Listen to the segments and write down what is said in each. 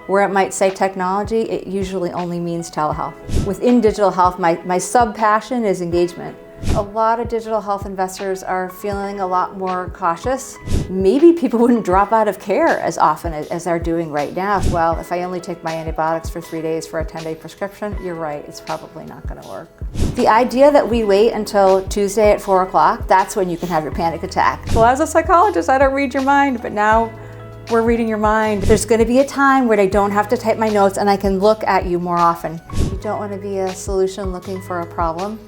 Where it might say technology, it usually only means telehealth. Within digital health, my sub-passion is engagement. A lot of digital health investors are feeling a lot more cautious. Maybe people wouldn't drop out of care as often as they're doing right now. Well, if I only take my antibiotics for 3 days for a 10-day prescription, you're right, it's probably not going to work. The idea that we wait until Tuesday at 4 o'clock, that's when you can have your panic attack. Well, as a psychologist, I don't read your mind, but now we're reading your mind. There's going to be a time where I don't have to type my notes and I can look at you more often. You don't want to be a solution looking for a problem.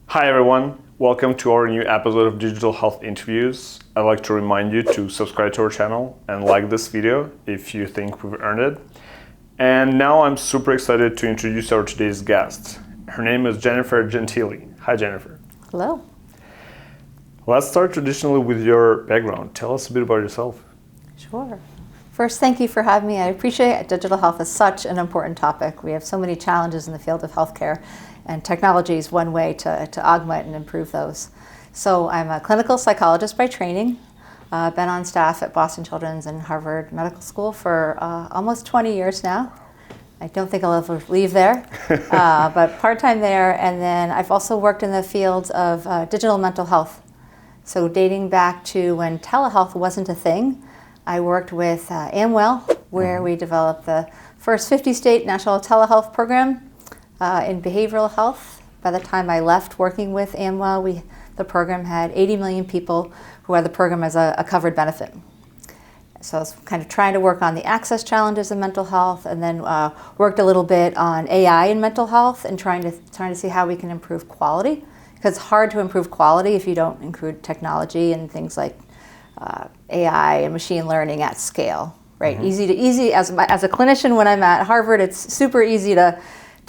Hi everyone, welcome to our new episode of Digital Health Interviews. I'd like to remind you to subscribe to our channel and like this video if you think we've earned it. And now I'm super excited to introduce our today's guest. Her name is Jennifer Gentile. Hi Jennifer. Hello. Let's start traditionally with your background. Tell us a bit about yourself. Sure. First, thank you for having me. I appreciate it. Digital health is such an important topic. We have so many challenges in the field of healthcare, and technology is one way to augment and improve those. So I'm a clinical psychologist by training. Been on staff at Boston Children's and Harvard Medical School for almost 20 years now. I don't think I'll ever leave there, but part-time there. And then I've also worked in the field of digital mental health. So dating back to when telehealth wasn't a thing, I worked with Amwell, where we developed the first 50-state national telehealth program in behavioral health. By the time I left working with Amwell, the program had 80 million people who had the program as a covered benefit. So I was kind of trying to work on the access challenges in mental health, and then worked a little bit on AI in mental health and trying to see how we can improve quality. Because it's hard to improve quality if you don't include technology and things like AI and machine learning at scale, right? Mm-hmm. Easy as a clinician when I'm at Harvard, it's super easy to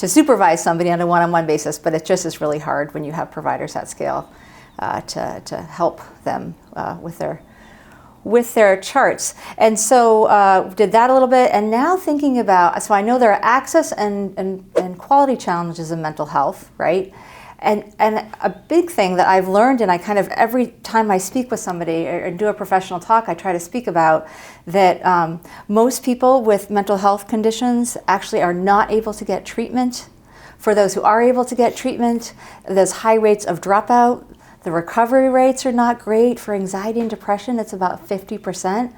supervise somebody on a one-on-one basis, but it just is really hard when you have providers at scale to help them with their charts. And so did that a little bit, and now thinking about, so I know there are access and quality challenges in mental health, right? And a big thing that I've learned, and I kind of every time I speak with somebody or do a professional talk, I try to speak about that most people with mental health conditions actually are not able to get treatment. For those who are able to get treatment, there's high rates of dropout. The recovery rates are not great. For anxiety and depression, it's about 50%.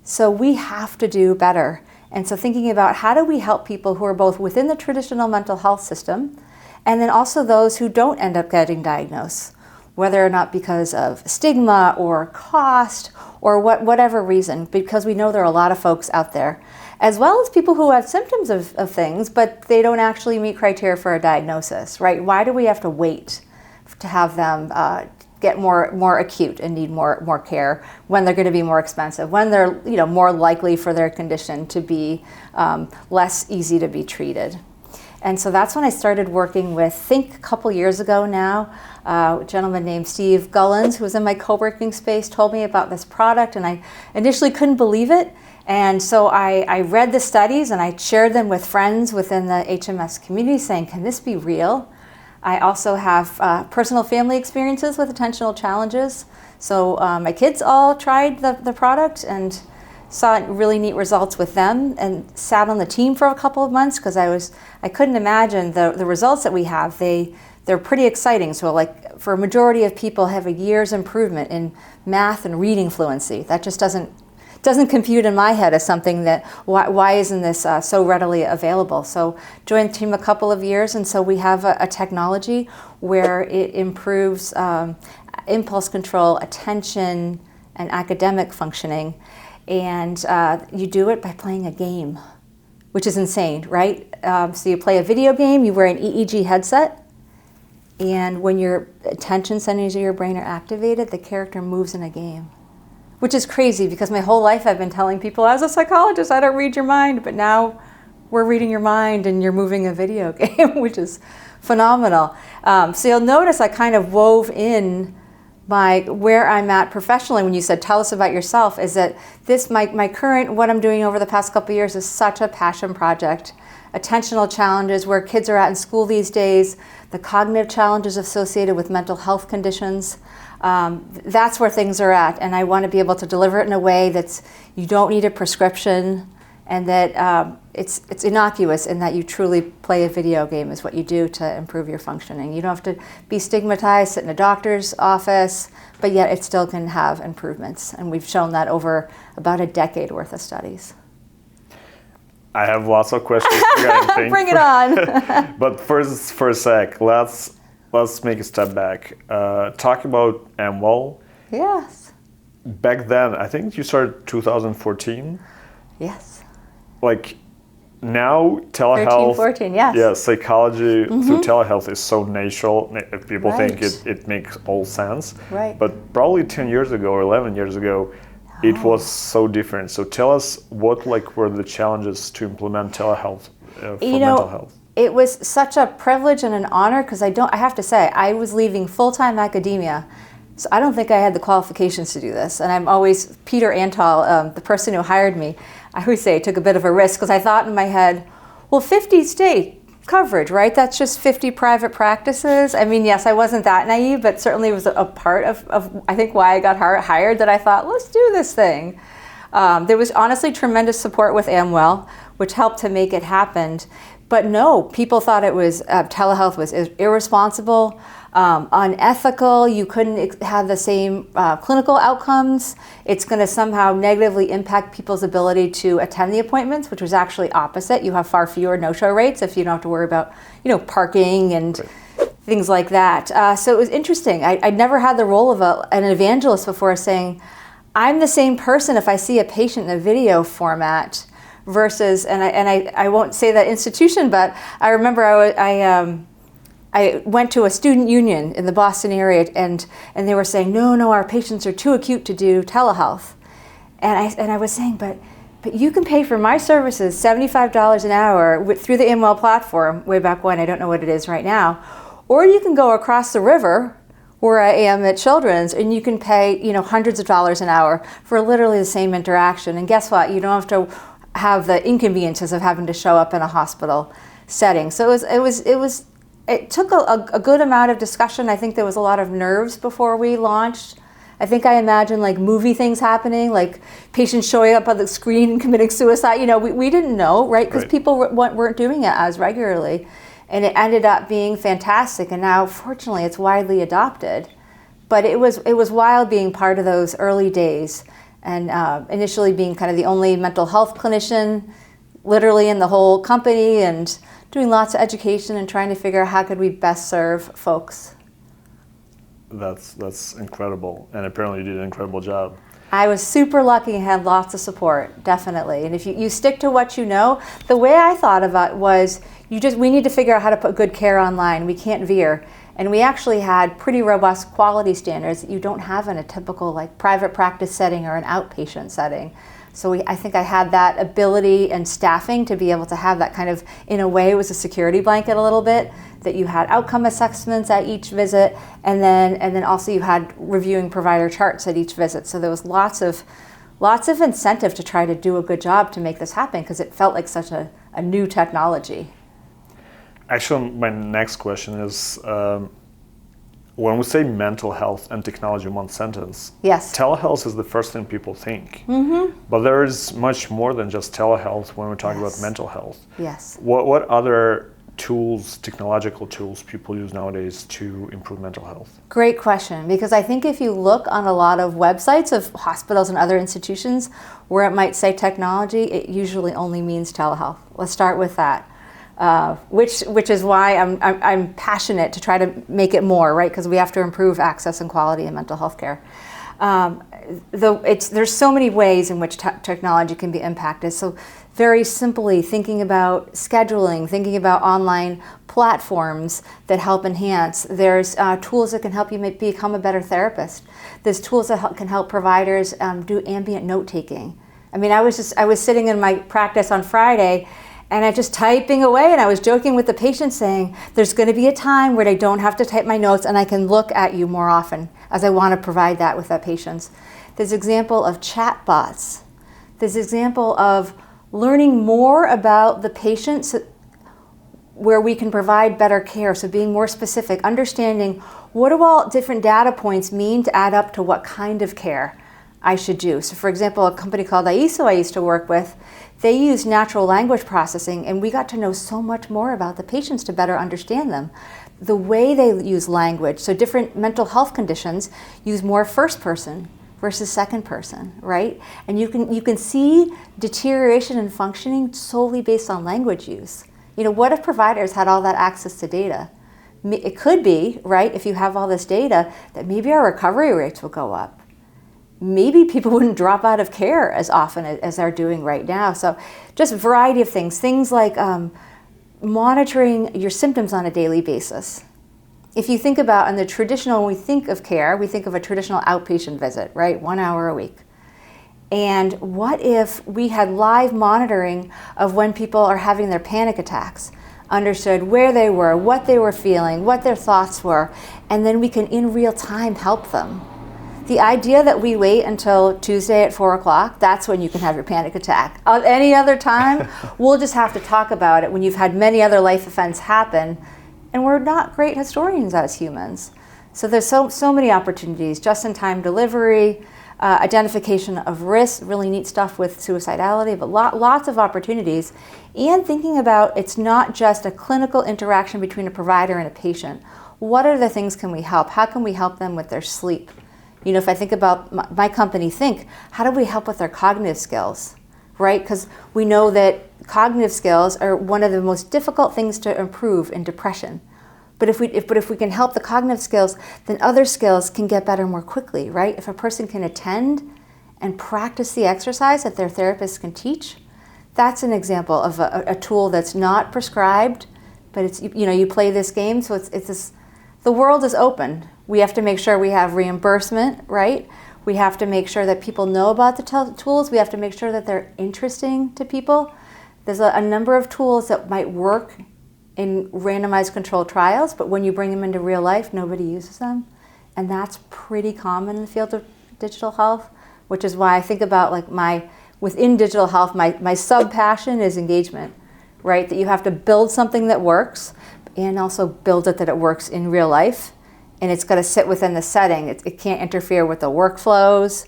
So we have to do better. And so thinking about how do we help people who are both within the traditional mental health system, and then also those who don't end up getting diagnosed, whether or not because of stigma or cost or whatever reason, because we know there are a lot of folks out there, as well as people who have symptoms of things, but they don't actually meet criteria for a diagnosis, right? Why do we have to wait to have them get more acute and need more care when they're going to be more expensive, when they're more likely for their condition to be less easy to be treated? And so that's when I started working with THYNK a couple years ago now. A gentleman named Steve Gullins, who was in my co-working space, told me about this product, and I initially couldn't believe it. And so I read the studies and I shared them with friends within the HMS community saying, can this be real? I also have personal family experiences with attentional challenges. So my kids all tried the product and saw really neat results with them, and sat on the team for a couple of months because I couldn't imagine the results that we have. They're pretty exciting. So like for a majority of people have a year's improvement in math and reading fluency. That just doesn't compute in my head as something that, why isn't this so readily available? So joined the team a couple of years, and so we have a technology where it improves impulse control, attention, and academic functioning. And you do it by playing a game, which is insane, right? So you play a video game, you wear an EEG headset, and when your attention centers of your brain are activated, the character moves in a game, which is crazy because my whole life I've been telling people, as a psychologist, I don't read your mind, but now we're reading your mind and you're moving a video game, which is phenomenal. So you'll notice I kind of wove in where I'm at professionally, when you said tell us about yourself, is that my current, what I'm doing over the past couple of years is such a passion project. Attentional challenges, where kids are at in school these days, the cognitive challenges associated with mental health conditions. That's where things are at, and I want to be able to deliver it in a way that's, you don't need a prescription, and that it's innocuous in that you truly play a video game is what you do to improve your functioning. You don't have to be stigmatized, sit in a doctor's office, but yet it still can have improvements. And we've shown that over about a decade worth of studies. I have lots of questions for you, I think. Bring it on. But first, for a sec, let's make a step back. Talk about Amwell. Yes. Back then, I think you started 2014. Yes. Like now, telehealth, 14, yes. Yeah, psychology through telehealth is so natural. People think it makes all sense. Right. But probably 10 years ago or 11 years ago, it was so different. So tell us what were the challenges to implement telehealth for mental health? It was such a privilege and an honor, because I have to say, I was leaving full-time academia. So I don't think I had the qualifications to do this. And I'm always, Peter Antal, the person who hired me, I always say I took a bit of a risk, because I thought in my head, well, 50 state coverage, right? That's just 50 private practices. I mean, yes, I wasn't that naive, but certainly it was a part of I think why I got hired, that I thought, let's do this thing. There was honestly tremendous support with Amwell, which helped to make it happen. But no, people thought it was, telehealth was irresponsible, unethical. You couldn't have the same clinical outcomes. It's going to somehow negatively impact people's ability to attend the appointments, which was actually opposite. You have far fewer no-show rates if you don't have to worry about, parking and things like that. So it was interesting. I'd never had the role of an evangelist before, saying, I'm the same person if I see a patient in a video format versus, and I won't say that institution, but I remember I went to a student union in the Boston area, and they were saying, no, our patients are too acute to do telehealth. And I was saying, but you can pay for my services $75 an hour through the Amwell platform, way back when, I don't know what it is right now, or you can go across the river where I am at Children's, and you can pay hundreds of dollars an hour for literally the same interaction. And guess what? You don't have to have the inconveniences of having to show up in a hospital setting. So it took a good amount of discussion. I think there was a lot of nerves before we launched. I think I imagined movie things happening, like patients showing up on the screen and committing suicide. We didn't know, right? Because people weren't doing it as regularly. And it ended up being fantastic. And now, fortunately, it's widely adopted. But it was wild being part of those early days, and initially being kind of the only mental health clinician literally in the whole company, and doing lots of education and trying to figure out how could we best serve folks. That's incredible, and apparently you did an incredible job. I was super lucky and had lots of support, definitely. And if you stick to what you know, the way I thought about it was, we need to figure out how to put good care online. We can't veer. And we actually had pretty robust quality standards that you don't have in a typical private practice setting or an outpatient setting. So I think I had that ability and staffing to be able to have that kind of, in a way, it was a security blanket a little bit, that you had outcome assessments at each visit, and then also you had reviewing provider charts at each visit. So there was lots of incentive to try to do a good job to make this happen, because it felt like such a new technology. Actually, my next question is, when we say mental health and technology in one sentence, yes, telehealth is the first thing people think. Mm-hmm. But there is much more than just telehealth when we're talking about mental health. Yes. What other tools, technological tools, people use nowadays to improve mental health? Great question, because I think if you look on a lot of websites of hospitals and other institutions where it might say technology, it usually only means telehealth. Let's start with that. Which is why I'm passionate to try to make it more, right? Because we have to improve access and quality in mental health care. There's so many ways in which technology can be impacted. So very simply, thinking about scheduling, thinking about online platforms that help enhance. There's tools that can help you become a better therapist. There's tools that can help providers do ambient note taking. I mean, I was sitting in my practice on Friday, And I'm just typing away, and I was joking with the patient saying, there's going to be a time where I don't have to type my notes and I can look at you more often, as I want to provide that with that patient. There's example of chat bots. There's example of learning more about the patient where we can provide better care. So being more specific, understanding what do all different data points mean to add up to what kind of care I should do. So for example, a company called IESO I used to work with, they use natural language processing, and we got to know so much more about the patients to better understand them. The way they use language, so different mental health conditions use more first person versus second person, right? And you can see deterioration in functioning solely based on language use. What if providers had all that access to data? It could be, right, if you have all this data, that maybe our recovery rates will go up. Maybe people wouldn't drop out of care as often as they're doing right now. So just a variety of things. Things like monitoring your symptoms on a daily basis. If you think about, in the traditional, when we think of care, we think of a traditional outpatient visit, right, 1 hour a week. And what if we had live monitoring of when people are having their panic attacks, understood where they were, what they were feeling, what their thoughts were, and then we can in real time help them. The idea that we wait until Tuesday at 4 o'clock, that's when you can have your panic attack. Any other time, we'll just have to talk about it when you've had many other life events happen, and we're not great historians as humans. So there's so many opportunities, just-in-time delivery, identification of risk, really neat stuff with suicidality, but lots of opportunities. And thinking about, it's not just a clinical interaction between a provider and a patient. What are the things can we help? How can we help them with their sleep? If I think about my company, THYNK, how do we help with their cognitive skills, right? Because we know that cognitive skills are one of the most difficult things to improve in depression. But if we can help the cognitive skills, then other skills can get better more quickly, right? If a person can attend and practice the exercise that their therapist can teach, that's an example of a tool that's not prescribed, but it's, you play this game, so it's this, the world is open. We have to make sure we have reimbursement, right? We have to make sure that people know about the tools. We have to make sure that they're interesting to people. There's a number of tools that might work in randomized controlled trials, but when you bring them into real life, nobody uses them. And that's pretty common in the field of digital health, which is why I think about within digital health, my sub-passion is engagement, right? That you have to build something that works and also build it that it works in real life. And it's got to sit within the setting. It can't interfere with the workflows.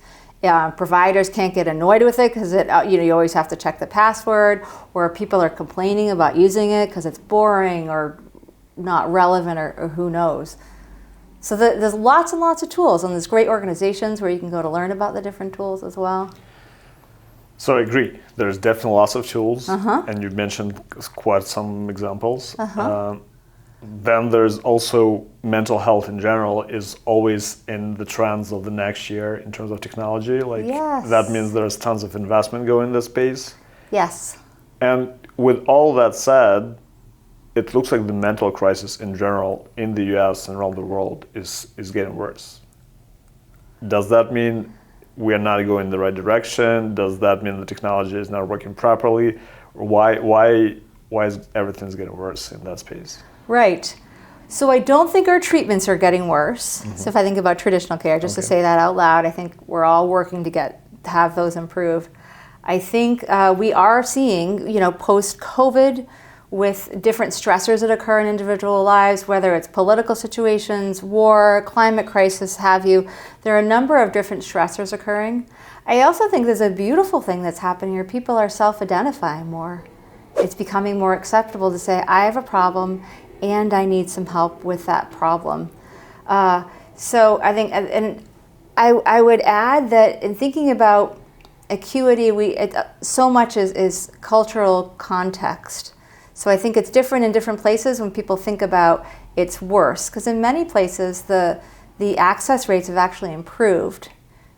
Providers can't get annoyed with it because you always have to check the password, or people are complaining about using it because it's boring or not relevant or who knows. So there's lots and lots of tools, and there's great organizations where you can go to learn about the different tools as well. So I agree. There's definitely lots of tools, and you mentioned quite some examples. Then there's also mental health in general is always in the trends of the next year in terms of technology. Yes. That means there's tons of investment going in this space. Yes. And with all that said, it looks like the mental crisis in general in the US and around the world is getting worse. Does that mean we are not going in the right direction? Does that mean the technology is not working properly? Or why is everything getting worse in that space? Right. So I don't think our treatments are getting worse. So if I think about traditional care, just to say that out loud, I think we're all working to have those improved. I think we are seeing, post-COVID, with different stressors that occur in individual lives, whether it's political situations, war, climate crisis, have you. There are a number of different stressors occurring. I also think there's a beautiful thing that's happening here. People are self-identifying more. It's becoming more acceptable to say, I have a problem and I need some help with that problem. So I think, and I would add that in thinking about acuity, so much is cultural context. So I think it's different in different places when people think about it's worse, because in many places the access rates have actually improved.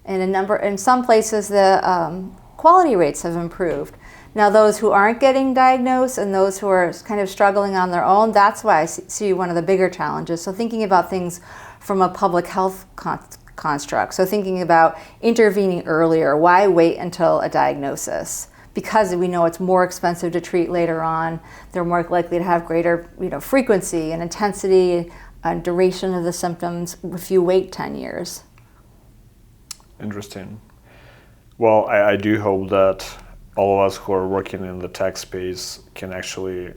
In some places the quality rates have improved. Now those who aren't getting diagnosed and those who are kind of struggling on their own, that's why I see one of the bigger challenges. So thinking about things from a public health construct. So thinking about intervening earlier, why wait until a diagnosis? because we know it's more expensive to treat later on, they're more likely to have greater frequency and intensity and duration of the symptoms if you wait 10 years. Interesting. Well, I do hope that all of us who are working in the tech space can actually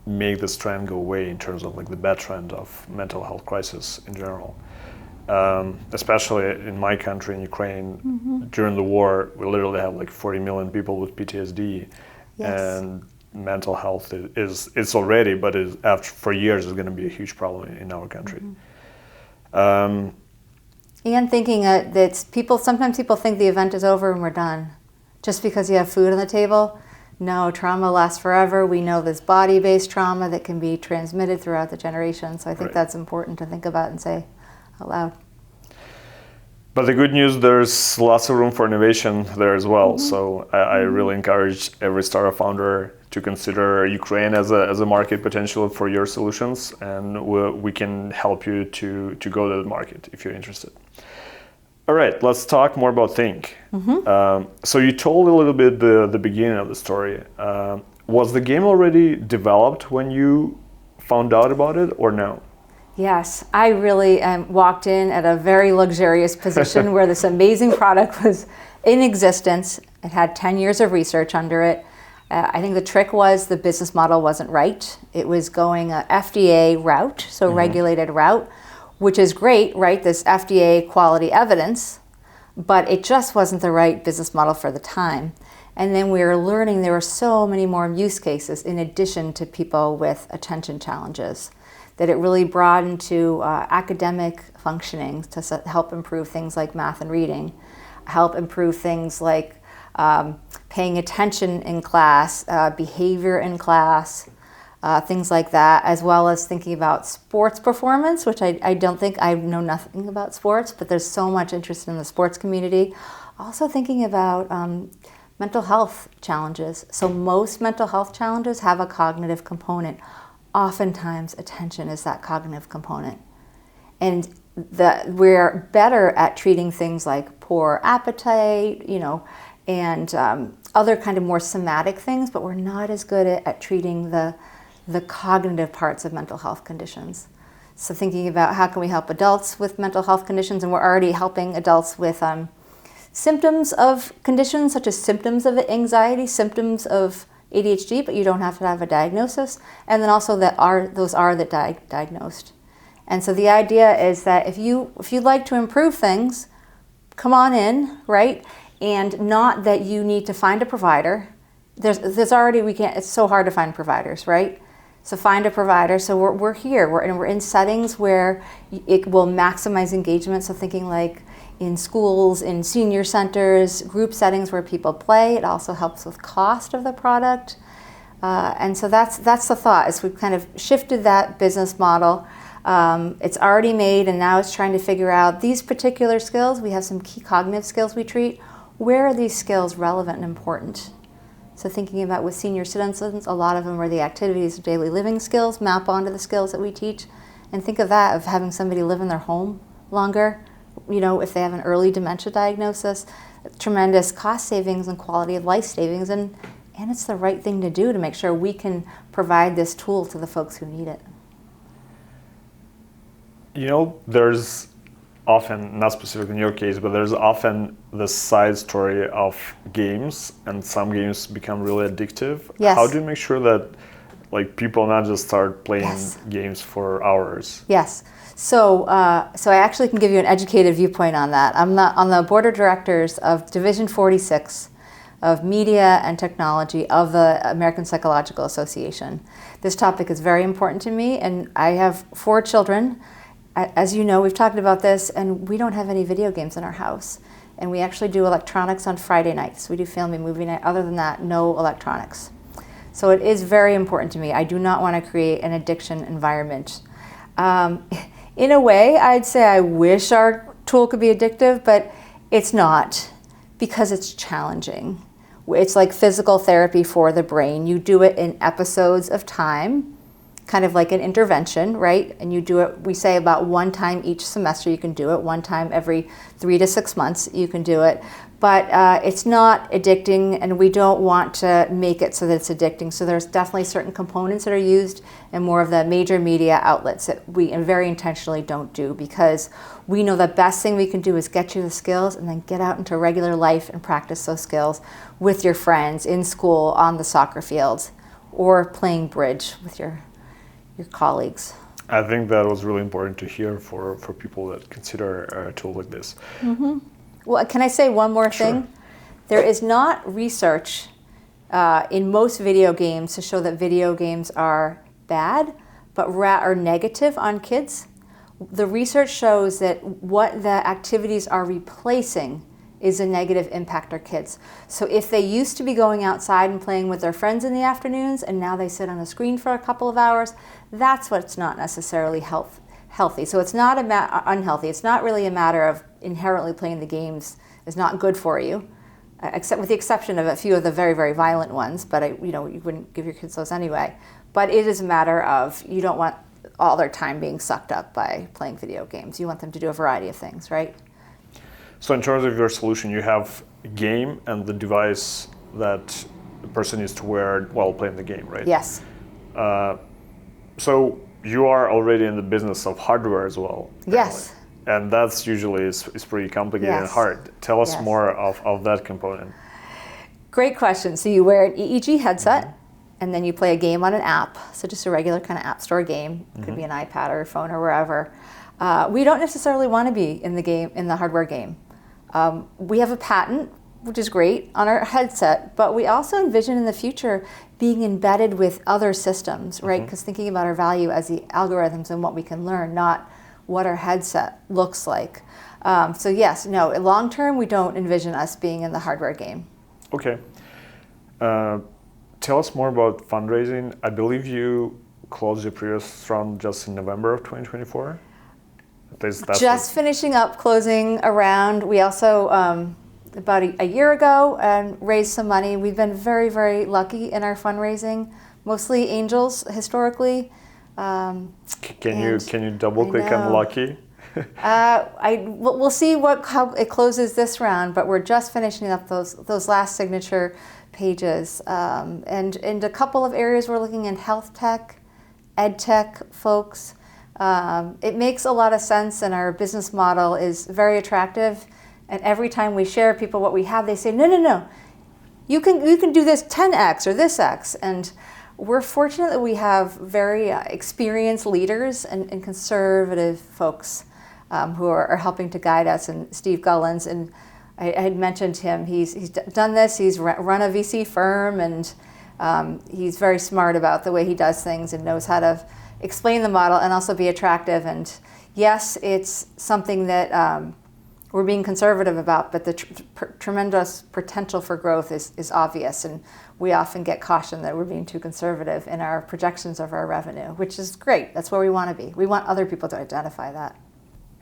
make this trend go away in terms of like the bad trend of mental health crisis in general. Especially in my country, in Ukraine, during the war, we literally have like 40 million people with PTSD, and mental health it's already, but for years is going to be a huge problem in our country. And thinking that sometimes people think the event is over and we're done, just because you have food on the table. No, trauma lasts forever. We know there's body-based trauma that can be transmitted throughout the generations. So I think that's important to think about and say out loud. But the good news, there's lots of room for innovation there as well. So I really encourage every startup founder to consider Ukraine as a market potential for your solutions, and we can help you to go to the market if you're interested. All right, let's talk more about THYNK. So you told a little bit the beginning of the story. Was the game already developed when you found out about it, or no? Yes, I really walked in at a very luxurious position where this amazing product was in existence. It had 10 years of research under it. I think the trick was the business model wasn't right. It was going a FDA route, so regulated route, which is great, right? This FDA quality evidence, but it just wasn't the right business model for the time. And then we were learning there were so many more use cases in addition to people with attention challenges, that it really broadened to academic functioning to help improve things like math and reading, help improve things like paying attention in class, behavior in class, things like that, as well as thinking about sports performance, which I don't think, I know nothing about sports, but there's so much interest in the sports community. Also thinking about mental health challenges. So most mental health challenges have a cognitive component. Oftentimes attention is that cognitive component. And we're better at treating things like poor appetite, and other kind of more somatic things, but we're not as good at treating the cognitive parts of mental health conditions. So thinking about how can we help adults with mental health conditions, and we're already helping adults with symptoms of conditions such as symptoms of anxiety, symptoms of ADHD, but you don't have to have a diagnosis, and then also those are diagnosed. And so the idea is that if you'd like to improve things, come on in, right? And not that you need to find a provider. There's already, it's so hard to find providers, right? So find a provider. So we're here. We're in settings where it will maximize engagement. So thinking like in schools, in senior centers, group settings where people play. It also helps with cost of the product. And so that's the thought, is we've kind of shifted that business model. It's already made, and now it's trying to figure out these particular skills. We have some key cognitive skills we treat. Where are these skills relevant and important? So thinking about with senior citizens, a lot of them are the activities of daily living skills, map onto the skills that we teach. And think of that, of having somebody live in their home longer, if they have an early dementia diagnosis, tremendous cost savings and quality of life savings, and it's the right thing to do to make sure we can provide this tool to the folks who need it. There's often, not specifically in your case, but there's often the side story of games, and some games become really addictive. Yes. How do you make sure that people not just start playing games for hours? Yes. So I actually can give you an educated viewpoint on that. I'm on the board of directors of Division 46 of Media and Technology of the American Psychological Association. This topic is very important to me, and I have 4 children. As you know, we've talked about this, and we don't have any video games in our house. And we actually do electronics on Friday nights. We do family movie night. Other than that, no electronics. So it is very important to me. I do not want to create an addiction environment. In a way, I'd say I wish our tool could be addictive, but it's not, because it's challenging. It's like physical therapy for the brain. You do it in episodes of time. kind of like an intervention, right? And you do it, we say about one time each semester you can do it, one time every 3 to 6 months you can do it. But it's not addicting, and we don't want to make it so that it's addicting. So there's definitely certain components that are used in more of the major media outlets that we very intentionally don't do, because we know the best thing we can do is get you the skills and then get out into regular life and practice those skills with your friends, in school, on the soccer field, or playing bridge with your colleagues. I think that was really important to hear for people that consider a tool like this. Mm-hmm. Well, can I say one more thing? Sure. There is not research in most video games to show that video games are bad, but are negative on kids. The research shows that what the activities are replacing is a negative impact on kids. So if they used to be going outside and playing with their friends in the afternoons, and now they sit on a screen for a couple of hours, that's what's not necessarily healthy. So it's not unhealthy. It's not really a matter of inherently playing the games is not good for you, except with the exception of a few of the very, very violent ones. But you wouldn't give your kids those anyway. But it is a matter of you don't want all their time being sucked up by playing video games. You want them to do a variety of things, right? So in terms of your solution, you have a game and the device that the person needs to wear while playing the game, right? Yes. So you are already in the business of hardware as well. Apparently. Yes. And that's usually is pretty complicated and hard. Tell us more of that component. Great question. So you wear an EEG headset, and then you play a game on an app. So just a regular kind of app store game. It could be an iPad or a phone or wherever. We don't necessarily want to be in the hardware game. We have a patent, which is great, on our headset, but we also envision in the future being embedded with other systems, right? Because thinking about our value as the algorithms and what we can learn, not what our headset looks like. So yes, no, long term, we don't envision us being in the hardware game. Okay. Tell us more about fundraising. I believe you closed your previous round just in November of 2024? Just finishing up closing a round. We also, about a year ago, raised some money. We've been very, very lucky in our fundraising, mostly angels historically. Can you double click on lucky? We'll see how it closes this round, but we're just finishing up those last signature pages. And in a couple of areas we're looking in health tech, ed tech folks. It makes a lot of sense, and our business model is very attractive. And every time we share people what we have, they say, no, you can do this 10x or this x. And we're fortunate that we have very experienced leaders and conservative folks who are helping to guide us. And Steve Gullins, and I had mentioned him, he's done this, he's run a VC firm, and he's very smart about the way he does things and knows how to explain the model and also be attractive. And yes, it's something that we're being conservative about, but the tremendous potential for growth is obvious, and we often get cautioned that we're being too conservative in our projections of our revenue, which is great. That's where we want to be. We want other people to identify that.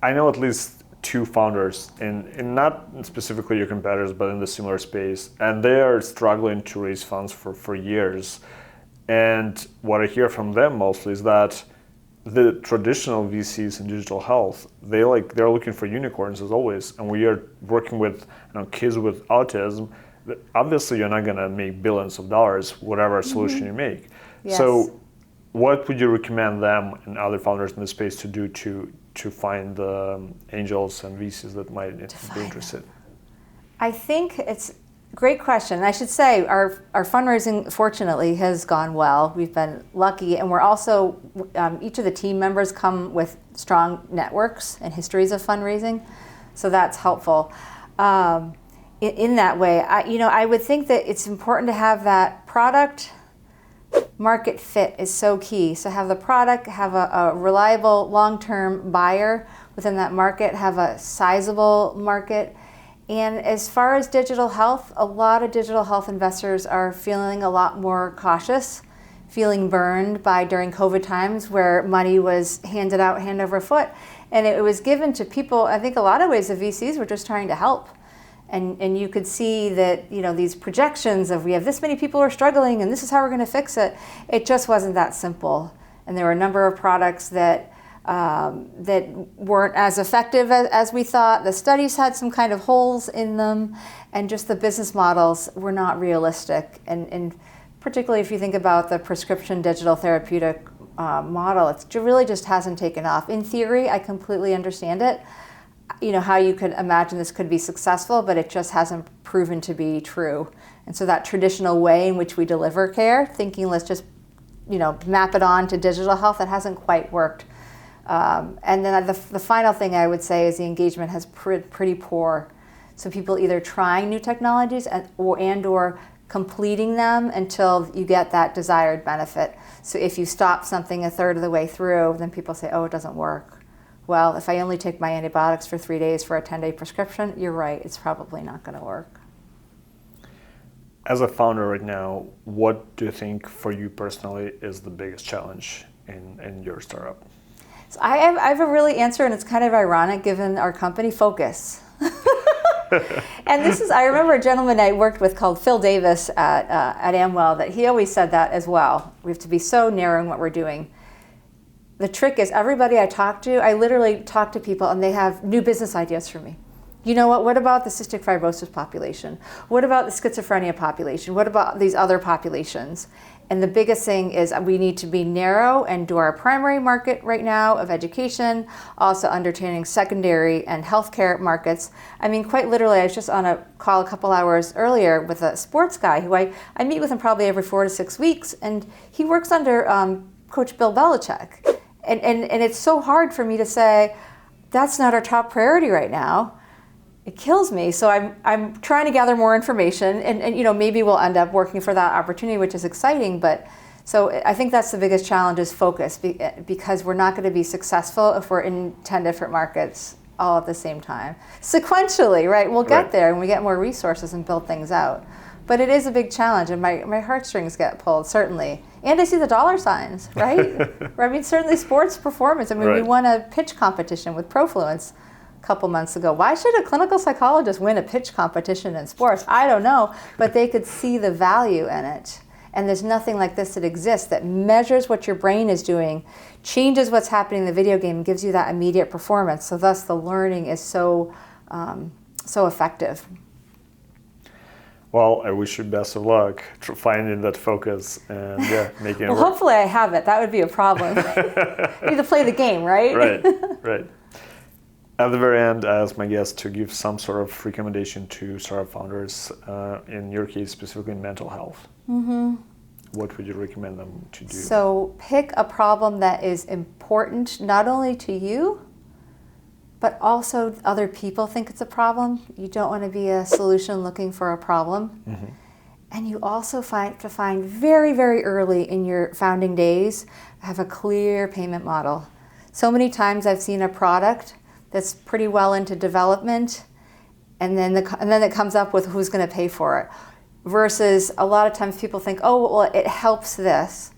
I know at least 2 founders, in not specifically your competitors, but in the similar space, and they are struggling to raise funds for years. And what I hear from them mostly is that the traditional VCs in digital health, they're looking for unicorns as always, and we are working with kids with autism. Obviously, you're not going to make billions of dollars, whatever solution you make. Yes. So, what would you recommend them and other founders in the space to do to find the angels and VCs that might be interested? I think it's great question. I should say our fundraising, fortunately, has gone well. We've been lucky, and we're also, each of the team members come with strong networks and histories of fundraising, so that's helpful. In that way, I would think that it's important to have that product market fit is so key. So have the product, have a reliable long-term buyer within that market, have a sizable market. And as far as digital health, a lot of digital health investors are feeling a lot more cautious, feeling burned by during COVID times where money was handed out hand over foot. And it was given to people, I think a lot of ways the VCs were just trying to help. And you could see that, these projections of we have this many people who are struggling and this is how we're going to fix it. It just wasn't that simple. And there were a number of products that that weren't as effective as we thought. The studies had some kind of holes in them, and just the business models were not realistic. And particularly if you think about the prescription digital therapeutic model, it really just hasn't taken off. In theory, I completely understand it, how you could imagine this could be successful, but it just hasn't proven to be true. And so that traditional way in which we deliver care, thinking let's just map it on to digital health, it hasn't quite worked. And then the final thing I would say is the engagement has pretty poor. So people either trying new technologies or completing them until you get that desired benefit. So if you stop something a third of the way through, then people say, oh, it doesn't work. Well, if I only take my antibiotics for 3 days for a 10-day prescription, you're right, it's probably not going to work. As a founder right now, what do you think for you personally is the biggest challenge in your startup? So I have a really answer, and it's kind of ironic given our company, focus. And I remember a gentleman I worked with called Phil Davis at Amwell, that he always said that as well. We have to be so narrow in what we're doing. The trick is everybody I talk to, I literally talk to people and they have new business ideas for me. You know what about the cystic fibrosis population? What about the schizophrenia population? What about these other populations? And the biggest thing is we need to be narrow and do our primary market right now of education, also understanding secondary and healthcare markets. I mean, quite literally, I was just on a call a couple hours earlier with a sports guy who I meet with him probably every 4 to 6 weeks, and he works under Coach Bill Belichick. And it's so hard for me to say, that's not our top priority right now. It kills me. So I'm trying to gather more information, and maybe we'll end up working for that opportunity, which is exciting. But so I think that's the biggest challenge is focus, because we're not going to be successful if we're in 10 different markets all at the same time. Sequentially, right? We'll get there when we get more resources and build things out. But it is a big challenge, and my heartstrings get pulled, certainly. And I see the dollar signs, right? I mean, certainly sports performance. I mean, we won a pitch competition with Profluence couple months ago. Why should a clinical psychologist win a pitch competition in sports? I don't know, but they could see the value in it. And there's nothing like this that exists that measures what your brain is doing, changes what's happening in the video game, and gives you that immediate performance. So thus the learning is so effective. Well, I wish you best of luck finding that focus and making it work. Well, hopefully I have it. That would be a problem. You need to play the game, right? Right. At the very end, I ask my guests to give some sort of recommendation to startup founders, in your case, specifically in mental health. Mm-hmm. What would you recommend them to do? So pick a problem that is important not only to you, but also other people think it's a problem. You don't want to be a solution looking for a problem. Mm-hmm. And you also find very, very early in your founding days, have a clear payment model. So many times I've seen a product that's pretty well into development, and then it comes up with who's going to pay for it. Versus a lot of times people think, oh, well, it helps this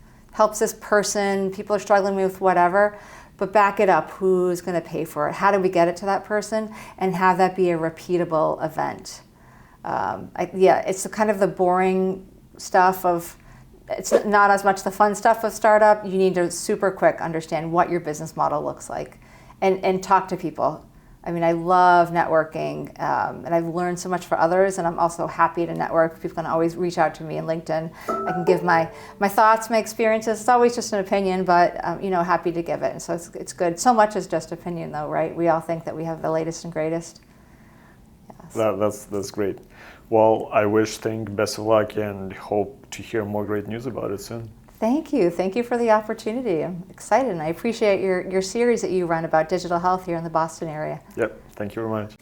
person, people are struggling with whatever, but back it up, who's going to pay for it? How do we get it to that person? And have that be a repeatable event. It's kind of the boring stuff it's not as much the fun stuff of startup. You need to super quick understand what your business model looks like. And talk to people. I mean, I love networking, and I've learned so much for others, and I'm also happy to network. People can always reach out to me on LinkedIn. I can give my thoughts, my experiences. It's always just an opinion, but happy to give it. And so it's good. So much is just opinion, though, right? We all think that we have the latest and greatest. Yes. That's great. Well, I wish THYNK best of luck and hope to hear more great news about it soon. Thank you. Thank you for the opportunity. I'm excited, and I appreciate your series that you run about digital health here in the Boston area. Yep. Thank you very much.